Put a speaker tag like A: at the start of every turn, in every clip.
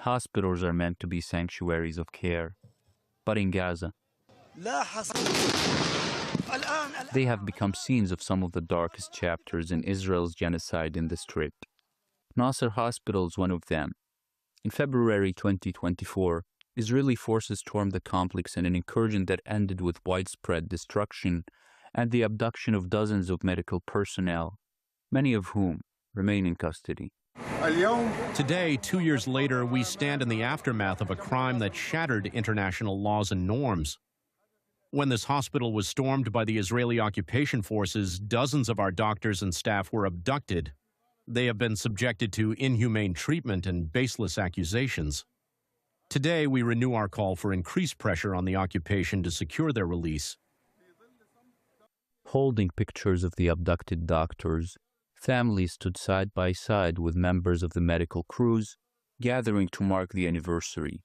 A: Hospitals are meant to be sanctuaries of care. But in Gaza, they have become scenes of some of the darkest chapters in Israel's genocide in the Strip. Nasser Hospital is one of them. In February 2024, Israeli forces stormed the complex in an incursion that ended with widespread destruction and the abduction of dozens of medical personnel, many of whom remain in custody.
B: Today, 2 years later, we stand in the aftermath of a crime that shattered international laws and norms. When this hospital was stormed by the Israeli occupation forces, dozens of our doctors and staff were abducted. They have been subjected to inhumane treatment and baseless accusations. Today, we renew our call for increased pressure on the occupation to secure their release.
A: Holding pictures of the abducted doctors, families stood side by side with members of the medical crews, gathering to mark the anniversary.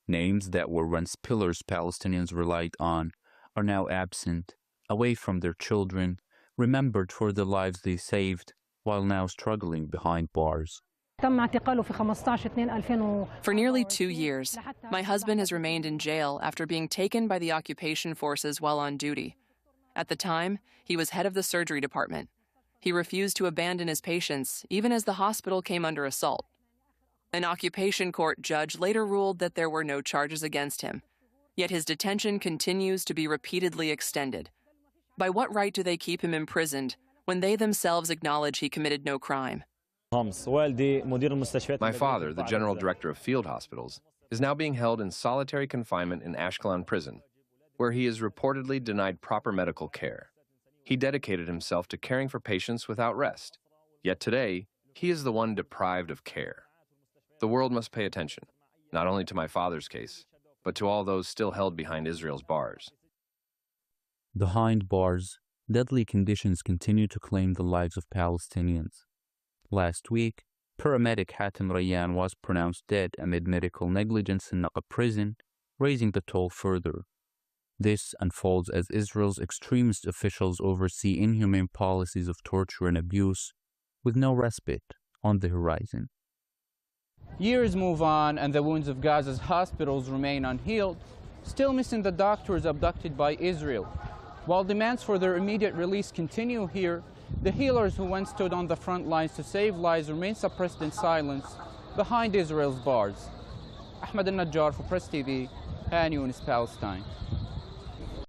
A: Names that were once pillars Palestinians relied on are now absent, away from their children, remembered for the lives they saved, while now struggling behind bars.
C: For nearly 2 years, my husband has remained in jail after being taken by the occupation forces while on duty. At the time, he was head of the surgery department. He refused to abandon his patients, even as the hospital came under assault. An occupation court judge later ruled that there were no charges against him, yet his detention continues to be repeatedly extended. By what right do they keep him imprisoned when they themselves acknowledge he committed no crime?
D: My father, the general director of field hospitals, is now being held in solitary confinement in Ashkelon prison, where he is reportedly denied proper medical care. He dedicated himself to caring for patients without rest. Yet today, he is the one deprived of care. The world must pay attention, not only to my father's case, but to all those still held behind Israel's bars.
A: Behind bars, deadly conditions continue to claim the lives of Palestinians. Last week, paramedic Hatem Rayyan was pronounced dead amid medical negligence in Naqab prison, raising the toll further. This unfolds as Israel's extremist officials oversee inhumane policies of torture and abuse, with no respite on the horizon.
E: Years move on and the wounds of Gaza's hospitals remain unhealed, still missing the doctors abducted by Israel. While demands for their immediate release continue here, the healers who once stood on the front lines to save lives remain suppressed in silence behind Israel's bars. Ahmed al-Najjar for Press TV, Khan Yunis, Palestine.